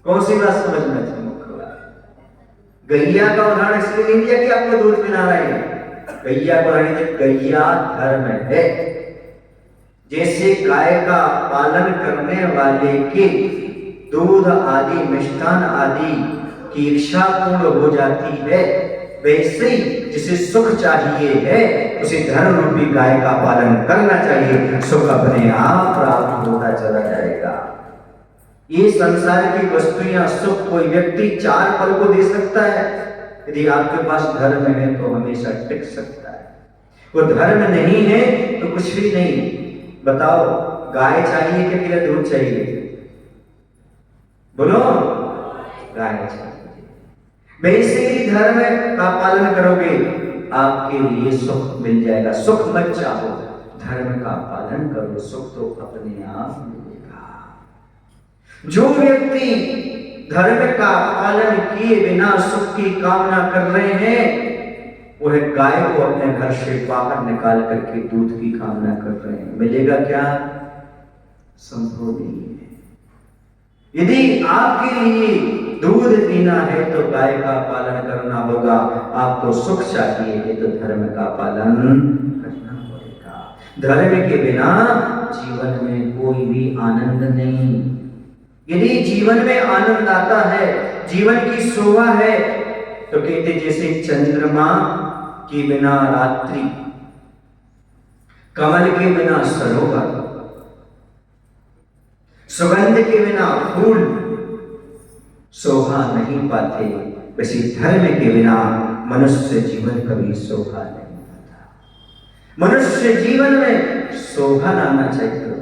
कौन सी बात समझना थी? मुख्य बात गैया का उदाहरण इसलिए नहीं दिया कि आपको दूध पिला रहे हैं। गैया को गैया धर्म है। जैसे गाय का पालन करने वाले के दूध आदि मिष्ठान आदि की इच्छा पूर्ण हो जाती है, वैसे ही जिसे सुख चाहिए है उसे धर्म रूपी गाय का पालन करना चाहिए। सुख अपने आप प्राप्त होता चला जाएगा। ये संसार की वस्तुएं सुख कोई व्यक्ति 4 पल को दे सकता है। यदि आपके पास धर्म है तो हमेशा टिक सकता है। वो धर्म नहीं है तो कुछ भी नहीं। बताओ, गाय चाहिए कि मेरा दूध चाहिए? बोलो, गाय चाहिए। वैसे ही धर्म का पालन करोगे आपके लिए सुख मिल जाएगा। सुख मत चाहो, धर्म का पालन करो, सुख तो अपने आप मिलेगा। जो व्यक्ति धर्म का पालन किए बिना सुख की कामना कर रहे हैं वह गाय को अपने घर से बाहर निकाल करके दूध की कामना कर रहे हैं। मिलेगा क्या? संभव नहीं है। यदि आपके लिए दूध पीना है तो गाय का पालन करना होगा। आपको सुख चाहिए है तो धर्म का पालन करना पड़ेगा। धर्म के बिना जीवन में कोई भी आनंद नहीं। यदि जीवन में आनंद आता है, जीवन की शोभा है, तो कहते जैसे चंद्रमा के बिना रात्रि, कमल के बिना सरोवर, सुगंध के बिना फूल शोभा नहीं पाते, वैसे धर्म के बिना मनुष्य जीवन कभी शोभा नहीं पाता। मनुष्य जीवन में शोभा लाना चाहते हो,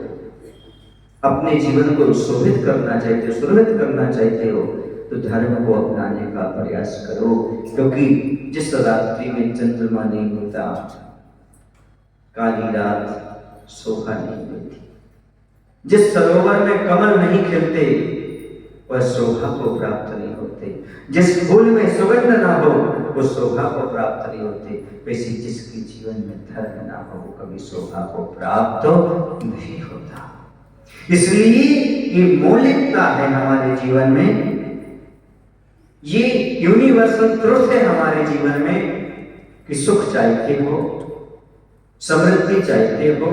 अपने जीवन को शोभित करना चाहते हो, सुरभित करना चाहते हो तो धर्म को अपनाने का प्रयास करो। क्योंकि जिस रात्रि में चंद्रमा नहीं होता, काली रात शोभा नहीं मिलती। जिस सरोवर में कमल नहीं खिलते वह शोभा को प्राप्त नहीं होते। जिस फूल में सुगंध ना हो वो शोभा को प्राप्त नहीं होते। वैसे जिसके जीवन में धर्म ना हो वो कभी शोभा को प्राप्त नहीं होता। इसलिए ये मौलिकता है हमारे जीवन में, ये यूनिवर्सल ट्रुथ है हमारे जीवन में कि सुख चाहते हो, समृद्धि चाहते हो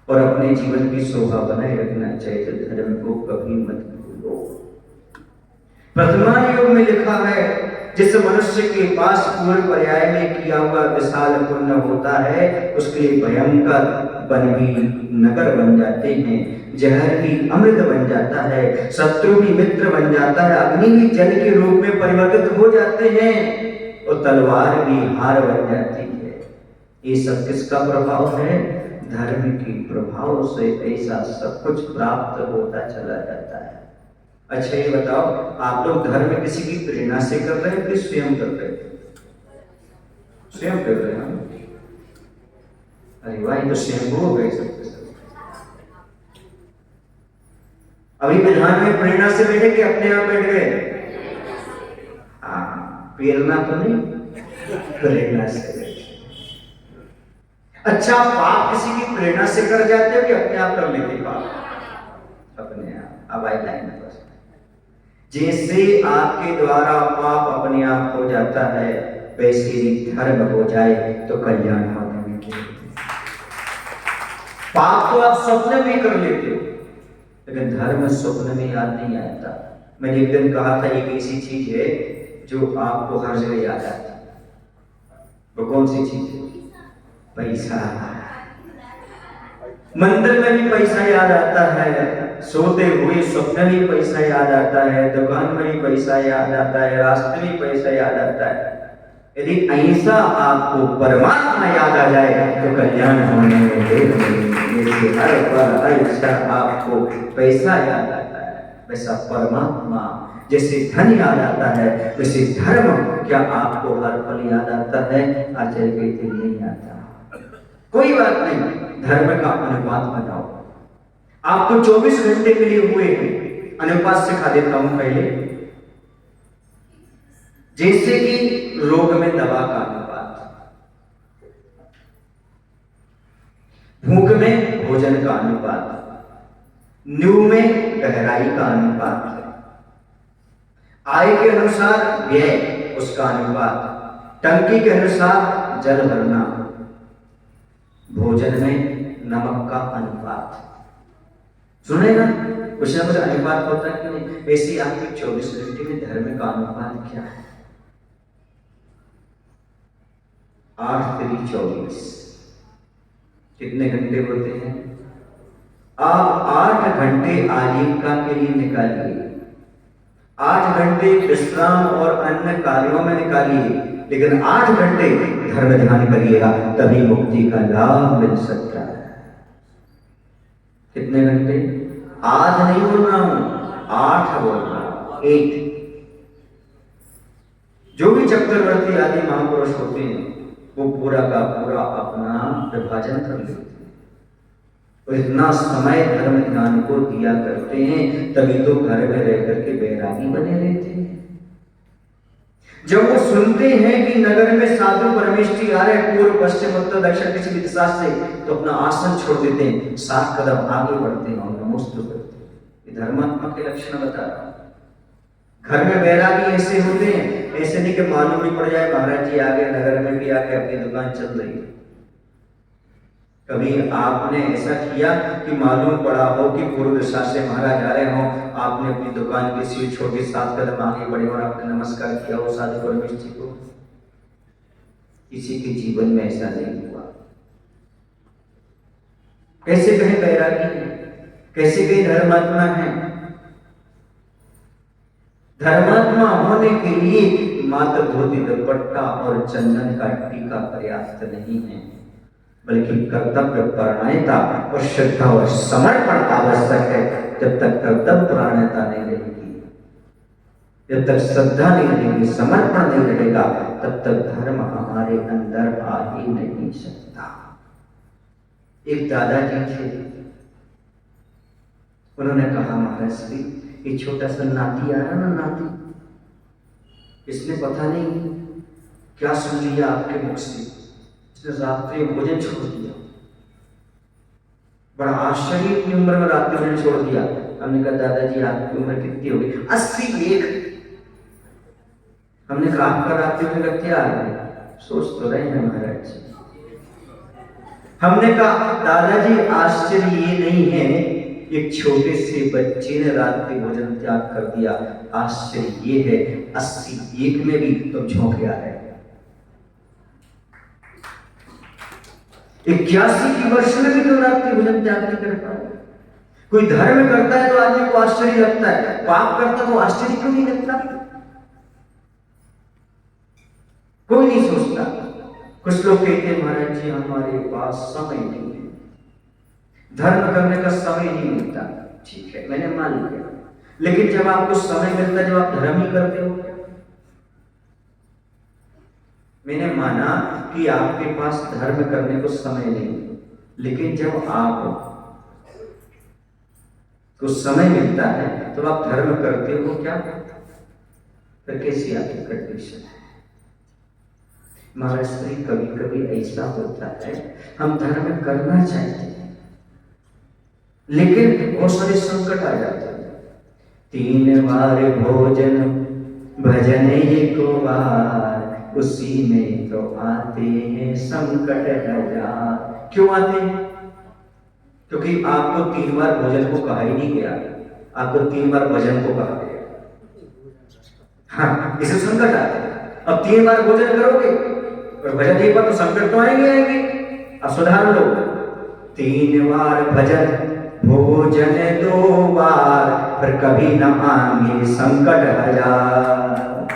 और अपने जीवन की शोभा बनाए रखना चाहिए तो धर्म को कभी मत भूलो। वर्तमान युग में लिखा है जिस मनुष्य के पास पूर्व पर्याय में किया हुआ विशाल पुण्य होता है उसके लिए भयंकर वन भी नगर बन जाते हैं, जहर भी अमृत बन जाता है, शत्रु भी मित्र बन जाता है, अग्नि भी जल के रूप में परिवर्तित हो जाते हैं और तलवार भी हार बन जाती है। ये सब किसका प्रभाव है? धर्म के प्रभाव से ऐसा सब कुछ प्राप्त होता चला जाता है। अच्छा ये बताओ, आप लोग धर्म किसी की प्रेरणा से कर रहे हैं कि स्वयं कर रहे हैं? स्वयं कर रहे हैं। अरे वाह, तो स्वयं हो गए सब। अभी विधान में प्रेरणा से बैठे कि अपने आप बैठ गए? हाँ, प्रेरणा तो नहीं, प्रेरणा से बैठे। अच्छा, पाप किसी की प्रेरणा से कर जाते हो कि अपने आप कर लेते पाप? अपने आप। अब आई लाइन पर, जैसे आपके द्वारा पाप अपने आप हो जाता है वैसे ही धर्म हो जाए तो कल्याण होने में क्या? पाप तो आप स्वप्न में कर लेते हो लेकिन धर्म स्वप्न में याद नहीं आता। मैंने एक दिन कहा था एक ऐसी चीज है जो आपको हर जगह याद आती है। वो कौन सी चीज है? पैसा। मंदिर में भी पैसा याद आता है, सोते हुए स्वप्न में पैसा याद आता है, दुकान में भी पैसा याद आता है, रास्ते में पैसा याद आता है। यदि ऐसा आपको परमात्मा याद आ जाए तो कल्याण होने में देर नहीं। जैसे हर पल हर क्षण आपको पैसा याद आता है, वैसा परमात्मा जैसे धन याद आता है, वैसे धर्म क्या आपको हर पल याद आता है? आचार्य कहते नहीं आता। कोई बात नहीं, धर्म का अनुपात बनाओ। आपको 24 घंटे मिले हुए हैं, अनुपात सिखा देता हूं पहले। जैसे कि रोग में दवा का अनुपात, भूख में भोजन का अनुपात, नींव में गहराई का अनुपात, आय के अनुसार व्यय उसका अनुपात, टंकी के अनुसार जल भरना, भोजन में नमक का अनुपात। सुने ना, कुछ ना कुछ अनुपात होता है कि नहीं? ऐसे आपके 24 घंटे में धर्म का अनुपात क्या है? 8 3 24 कितने घंटे होते हैं? आप 8 घंटे आजीविका के लिए निकालिए, 8 घंटे विश्राम और अन्य कार्यों में निकालिए, लेकिन 8 घंटे धर्म ध्यान करिएगा, तभी मुक्ति का लाभ मिल सकता है। कितने घंटे? आज नहीं बोल रहा हूं, 8 बोल रहा हूं, 8। जो भी चक्रवर्ती आदि महापुरुष होते हैं वो पूरा का पूरा अपना विभाजन कर लेते हैं, और इतना समय धर्म ध्यान को दिया करते हैं, तभी तो घर में रह करके बैरागी बने रहते हैं। जब वो सुनते हैं कि नगर में साधु परमेष्ठी आ रहे, पूर्व पश्चिम उत्तर दक्षिण किसी भी दिशा से, तो अपना आसन छोड़ देते हैं, 7 कदम आगे बढ़ते हैं और नमोस्तु करते हैं। ये धर्मात्मा के लक्षण बता रहा हूं। घर में बैरागी ऐसे होते हैं, ऐसे नहीं कि मालूम भी पड़ जाए महाराज जी आगे नगर में भी आके अपनी दुकान चल रही है। कभी आपने ऐसा किया कि मालूम पड़ा हो कि पूर्व दिशा से महाराज आ रहे हो, आपने अपनी दुकान की सीढ़ी छोड़ के 7 कदम आगे बढ़े और आपने नमस्कार किया हो साधु परमेश जी को? किसी के जीवन में ऐसा नहीं हुआ। कैसे कहें बैरागी है, कैसे कहें धर्मात्मा है? धर्मात्मा होने के लिए मात्र धोती दुपट्टा और चंदन का टीका पर्याप्त नहीं है, बल्कि कर्तव्य परायणता और श्रद्धा और समर्पण आवश्यक है। जब तक कर्तव्य परायणता नहीं रहेगी, जब तक श्रद्धा नहीं रहेगी, समर्पण नहीं रहेगा, तब तक धर्म हमारे अंदर आ ही नहीं सकता। एक दादाजी थे, उन्होंने कहा महाराज जी, ये छोटा सा नाती आ रहा ना, नाती, इसने पता नहीं क्या सुन लिया आपके मुख से, इसने रात्रि भोजन छोड़ दिया। बड़ा आश्चर्य, इतनी उम्र में रात्रि भोजन छोड़ दिया। हमने कहा दादाजी आपकी उम्र कितनी होगी? 81। हमने कहा आपका रात्रि भोजन क्या आ गया? सोच तो रहे हैं महाराज जी। हमने कहा दादाजी आश्चर्य ये नहीं है एक छोटे से बच्चे ने रात्रि भोजन त्याग कर दिया, आश्चर्य ये है 81 में भी तुम झोंके आ रहे। 81 की वर्ष में भी तो रात्रि भोजन त्याग नहीं कर पाए। कोई धर्म करता है तो आदमी को आश्चर्य लगता है, पाप करता तो आश्चर्य क्यों नहीं लगता? कोई नहीं सोचता। कुछ लोग कहते हैं महाराज जी हमारे पास समय नहीं है, धर्म करने का समय नहीं मिलता। ठीक है, मैंने मान लिया, लेकिन जब आपको समय मिलता है, जब आप धर्म ही करते हो, मैंने माना कि आपके पास धर्म करने को समय नहीं, लेकिन जब आप को समय मिलता है तो आप धर्म करते हो क्या? फिर कैसी आपकी कंडीशन है? महाराज श्री कभी कभी ऐसा होता है, हम धर्म करना चाहते हैं लेकिन बहुत सारे संकट आ जाते हैं। 3 बार भोजन भजन एक बार, उसी में तो आते हैं संकट हजार। क्यों आते हैं? क्योंकि आपको 3 बार भोजन को कहा ही नहीं गया, आपको 3 बार भजन को कहा गया। हाँ, इसे संकट आते हैं। अब 3 बार भोजन करोगे और भजन एक बार तो संकट तो आएंगे। अब सुधार लो, 3 बार भजन, भोजन 2 बार, फिर कभी न आएंगे संकट 1000।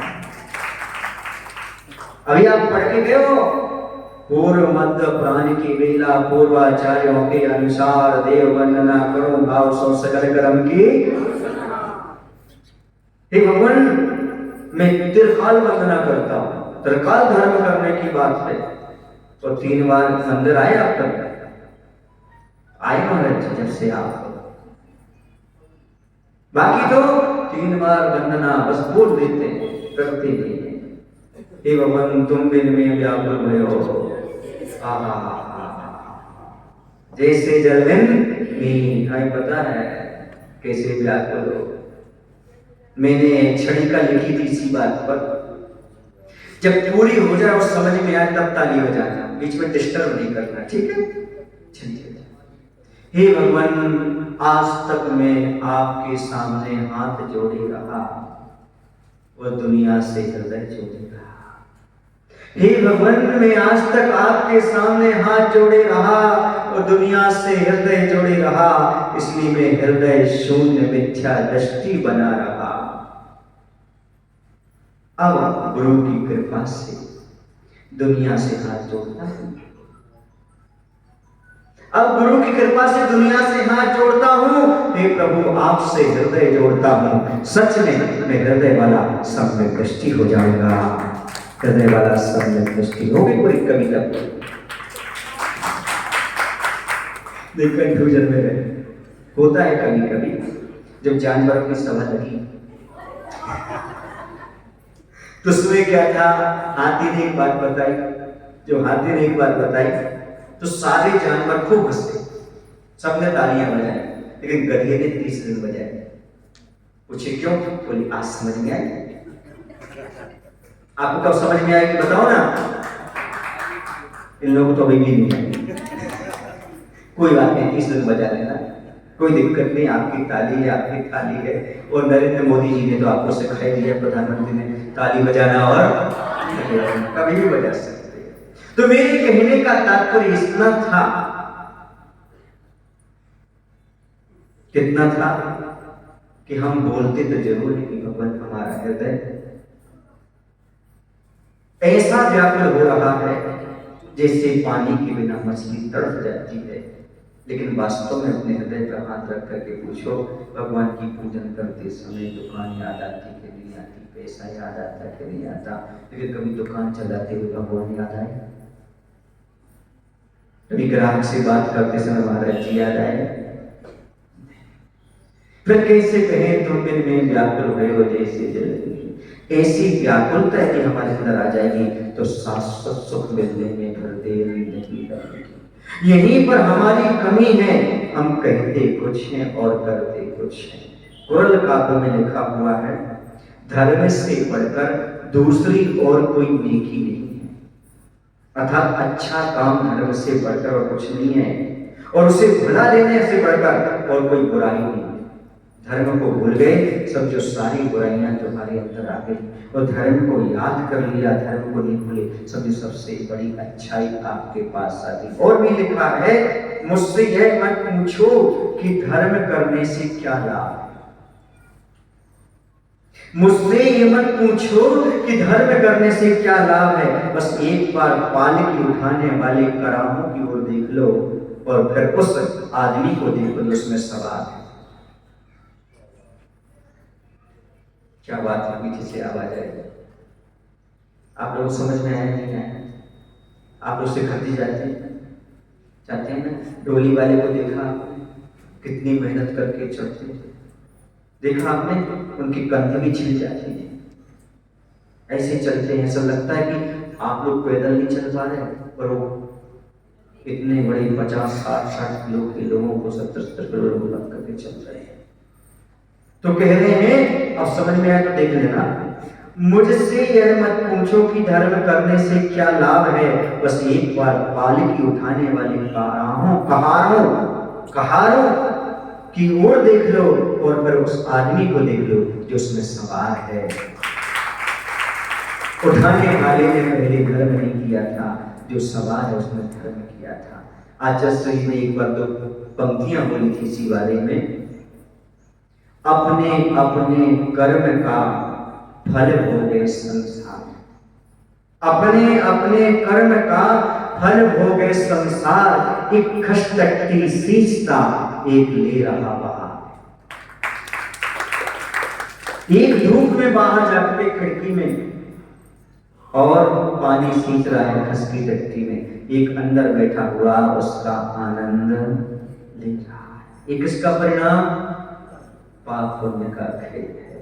अभी आप पढ़ के गए हो, पूर्व मध्य प्राण की वेला, पूर्वाचार्यों के अनुसार देव वंदना करो, भाव सौ सकल कर्म की। हे भगवान, मैं त्रिकाल वंदना करता हूं, त्रिकाल धर्म करने की बात है। तो 3 बार मंदिर आए आप तक? आए महाराज जी जब से आप, बाकी तो 3 बार वंदना बस बोल देते हैं, करते नहीं है। हे भगवान, तुम बिन में व्याकुल भयो, जैसे जल बिन मीन। हमें पता है कैसे व्याकुल हो। मैंने क्षणिका लिखी थी इसी बात पर, जब पूरी हो जाए और समझ में आए तब ताली हो जाना, बीच में डिस्टर्ब नहीं करना, ठीक है? चलिए। हे भगवान, आज तक मैं आपके सामने हाथ जोड़े रहा और दुनिया से हृदय जोड़े रहा। हे भगवान, मैं आज तक आपके सामने हाथ जोड़े रहा और दुनिया से हृदय जोड़े रहा, इसलिए मैं हृदय शून्य मिथ्या दृष्टि बना रहा। अब गुरु की कृपा से दुनिया से हाथ जोड़ता हूं। अब गुरु की कृपा से दुनिया से हाथ जोड़ता हूं। हे प्रभु, आपसे हृदय जोड़ता हूं। सच में मैं हृदय वाला सम्यक दृष्टि हो जाऊंगा। हृदय वाला सम्यक दृष्टि हो गई पूरी कविता। कंफ्यूजन में रहे होता है कभी कभी, जब जानवरों की सभा लगी तो उसमें क्या था, हाथी ने एक बात बताई। जो हाथी ने एक बात बताई तो सारे जानवर खूब हंसे, सबने तालियां बजाई, लेकिन गधे ने 30 दिन बजाए। पूछे क्यों? बोली आज समझ में आई। आपको कब समझ में आएगी बताओ ना? इन लोगों को तो अभी भी नहीं आई। कोई बात नहीं, 30 दिन बजा लेना, कोई दिक्कत नहीं। आपकी ताली है, आपकी ताली है। और नरेंद्र मोदी जी ने तो आपको सिखाई दिया, प्रधानमंत्री ने, ताली बजाना और कभी भी बजा सकते हैं। तो मेरे कहने का तात्पर्य इतना था, कितना था कि हम बोलते तो जरूर है कि भगवान हमारा हृदय ऐसा व्याकुल हो रहा है जैसे पानी के बिना मछली तड़प जाती है, लेकिन वास्तव में अपने हृदय पर हाथ रख करके पूछो, भगवान की पूजन करते समय दुकान याद आती कि नहीं आती, पैसा याद आता कि नहीं आता, लेकिन कभी दुकान चलाते हुए भगवान याद आए? कभी ग्राहक से बात करते समय महाराज जी याद आए? फिर कैसे कहें तुम बिन में व्याकुल हुए हो जैसे जल। ऐसी व्याकुलता यदि हमारे अंदर आ जाएगी तो शाश्वत सुख मिलने में फिर देर नहीं लगेगी। यहीं पर हमारी कमी है, हम कहते कुछ हैं और करते कुछ हैं। कुरल काव्य में लिखा हुआ है, धर्म से बढ़कर दूसरी और कोई नेकी नहीं है, अर्थात अच्छा काम धर्म से बढ़कर और कुछ नहीं है, और उसे भुला देने से बढ़कर और कोई बुराई नहीं है। धर्म को भूल गए, सब जो सारी बुराइयां तुम्हारे अंदर आ गई, और धर्म को याद कर लिया, धर्म को नहीं भूले, सब सबसे बड़ी अच्छाई आपके पास आ गई। और भी लिखा है, मुझसे यह मत पूछो कि धर्म करने से क्या लाभ, मुझसे ये मत पूछो कि धर्म करने से क्या लाभ है, बस एक बार पालकी उठाने वाले करामों की ओर देख लो और फिर उस आदमी को देखो जो उसमें सवार है। क्या बात है, पीछे से आवाज आई, आप लोग समझ में आया नहीं आया? आप लोग सिखाती जाते हैं ना। डोली वाले को देखा आपने, कितनी मेहनत करके चढ़ते थे, देखा आपने उनकी कंध भी छिल जाती है, ऐसे चलते हैं, सब लगता है कि आप लोग पैदल नहीं चल पा रहे, पर वो इतने बड़े 50-60 किलो के लोगों को 70 किलो लोग लग करके चल रहे हैं। तो कह रहे हैं, अब समझ में आया तो देख लेना, मुझसे यह मत पूछो कि धर्म करने से क्या लाभ है, बस एक बार पालकी उठाने वाले कहारों की ओर देख लो और फिर उस आदमी को देख लो जो उसमें सवार है। उठाने वाले ने पहले धर्म नहीं किया था, जो सवार है उसने धर्म किया था। आचार्य जी ने एक बार 2 पंक्तियां बोली थी इसी बारे में, अपने अपने कर्म का फल भोगे संसार, अपने अपने कर्म का फल भोगे संसार, एक खसटकती सींचता एक ले रहा बाहर। एक धूप में बाहर जाके खिड़की में और पानी सींच रहा है खसकी टट्टी में, एक अंदर बैठा हुआ उसका आनंद ले रहा है। एक इसका परिणाम पाप पुण्य का खेल है।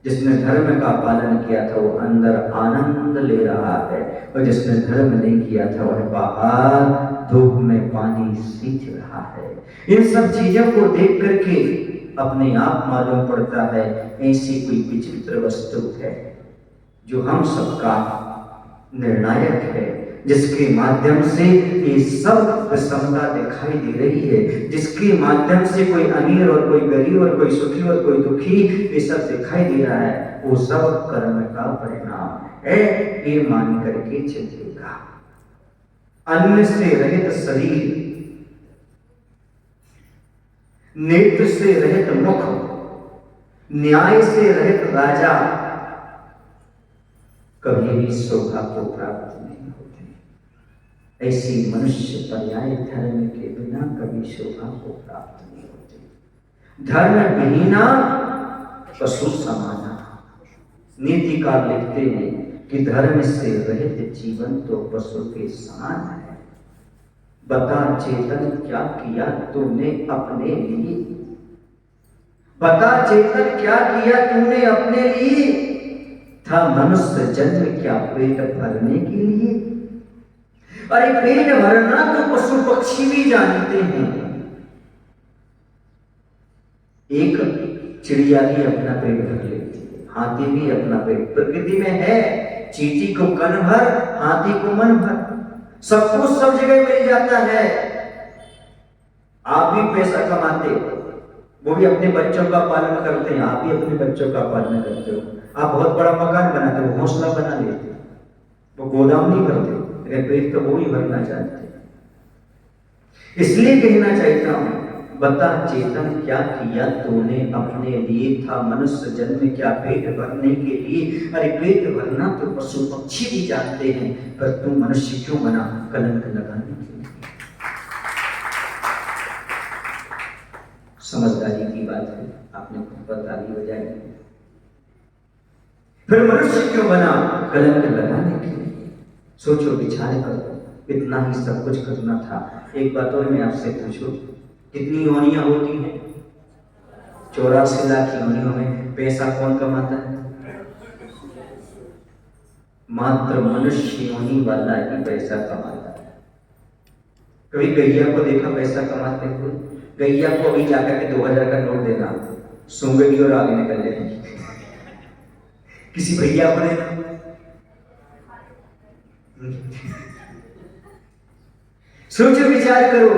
जिसने धर्म का पालन किया था वो अंदर आनंद ले रहा है, और जिसने धर्म नहीं किया था वह बाहर धूप में पानी सींच रहा है। इन सब चीजों को देख करके अपने आप मालूम पड़ता है ऐसी कोई विचित्र वस्तु है जो हम सबका निर्णायक है, जिसके माध्यम से ये सब विषमता दिखाई दे रही है, जिसके माध्यम से कोई अमीर और कोई गरीब और कोई सुखी और कोई दुखी ये सब दिखाई दे रहा है, वो सब कर्म का परिणाम है, ये मान करके चलेगा। अन्न से रहित शरीर, नेत्र से रहित मुख, न्याय से रहित राजा कभी भी शोभा को प्राप्त नहीं होती। ऐसी मनुष्य पर्याय धर्म के बिना कभी शोभा को प्राप्त नहीं होती। धर्म विहीना पशु समाना। नीतिकार लिखते हैं कि धर्म से रहित जीवन तो पशु के समान है। बता चेतन क्या किया तूने अपने लिए, बता चेतन क्या किया तूने अपने लिए, था मनुष्य जन्म क्या पेट भरने के लिए। अरे पेट भरना तो पशु पक्षी भी जानते हैं। एक चिड़िया भी अपना पेट भर लेती है, हाथी भी अपना पेट, प्रकृति में है, चींटी को कन भर, हाथी को मन भर, सबको सब जगह मिल जाता है। आप भी पैसा कमाते हो, वो भी अपने बच्चों का पालन करते हैं, आप भी अपने बच्चों का पालन करते हो। आप बहुत बड़ा मकान बनाते हो, घोंसला बना लेते हो, वो गोदाम नहीं भरते, लेकिन पेट तो वो ही भरना चाहते हैं। इसलिए कहना चाहता हूं, बता चेतन क्या किया तूने अपने लिए, था मनुष्य जन्म क्या पेट भरने के लिए। अरे पेट भरना तो पशु पक्षी भी जानते हैं, पर तू मनुष्य क्यों बना, कलंक लगाने के लिए। समझदारी की बात है, आपने खुद पर ताली बजाई। फिर मनुष्य क्यों बना, कलंक लगाने के लिए। सोचो विचार करो, इतना ही सब कुछ करना था। एक बात और मैं आपसे पूछूं, कितनी योनियां होती हैं? 84 लाख योनियों में पैसा कौन कमाता है? मात्र मनुष्य योनि वाला ही पैसा कमाता है। कभी गैया को देखा पैसा कमाते हुए? गैया को अभी जाकर के 2000 का नोट देना, सूंघेगी और आगे निकल जाएगी। किसी भैया को देना, सोचो विचार करो,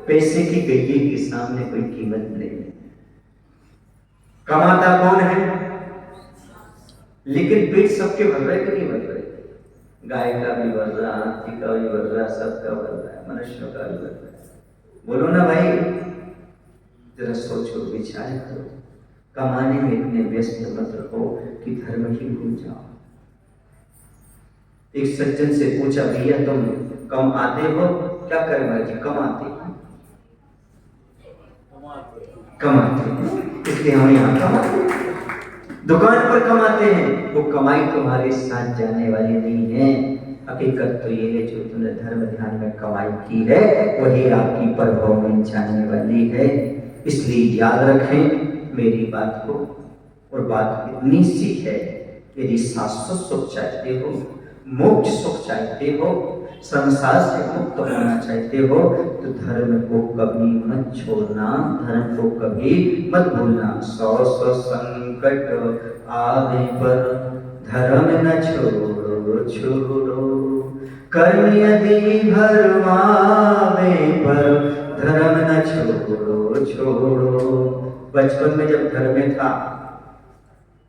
पैसे की गैये के सामने कोई कीमत नहीं है। कमाता कौन है? लेकिन पेट सबके भर रहे कि नहीं भर रहे? गाय का भी भर रहा, हाथी का भी भर रहा, सबका भर रहा है, मनुष्यों का भी भर रहा है। बोलो ना भाई, जरा सोचो विचार करो। कमाने में इतने व्यस्त मत रहो कि धर्म ही भूल जाओ। एक सज्जन से पूछा, भैया तुम कम आते हो? क्या करें भाई जी, कम आते हो, कमाते हैं, इसलिए हम यहाँ कमाते, दुकान पर कमाते हैं। वो कमाई तुम्हारे साथ जाने वाली नहीं है। हकीकत तो ये है, जो तुमने धर्म ध्यान में कमाई की है वही आपकी प्रभाव में जाने वाली है। इसलिए याद रखें मेरी बात को, और बात इतनी सी है, यदि शाश्वत सुख चाहते हो, मोक्ष सुख चाहते हो, संसार से मुक्त होना चाहते हो, तो धर्म को कभी मत छोड़ना, धर्म को कभी मत भूलना। 100 संकट आवे पर धर्म न छोड़ो छोड़ो, कर्म यदि भरमावे पर धर्म न छोड़ो छोड़ो। बचपन में जब घर में था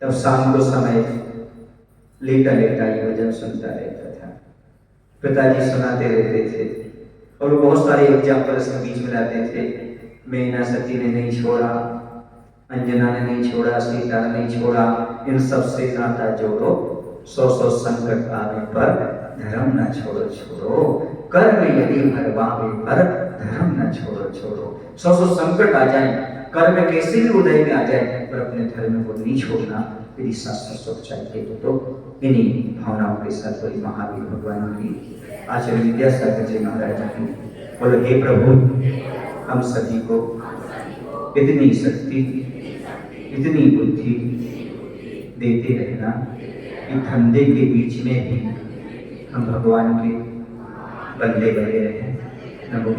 तब शाम को समय लेटा लेटा ये भजन सुनता रहता था। पिताजी सुनाते रहते थे और वो बहुत सारे एग्जाम्पल्स के बीच में लाते थे। मेना सती ने नहीं छोड़ा, अंजना ने नहीं छोड़ा, सीता ने नहीं छोड़ा, इन सब से नाता जोड़ो, 100 संकट आने पर धर्म न छोड़ो छोड़ो, कर्म यदि भरवावे पर धर्म न छोड़ो छोड़ो। 100 संकट आ जाए, कर्म कैसे भी उदय में आ जाए, पर अपने धर्म को नहीं छोड़ना। यदि शास्त्र सुख चाहिए तो इन्हीं भावनाओं के साथ बड़ी महावीर भगवान की आचार्य विद्यासागर जी महाराज की बोलो, हे प्रभु हम सभी को इतनी शक्ति इतनी बुद्धि देते रहना कि धंधे के बीच में भी हम भगवान के बंदे बने रहें। नमो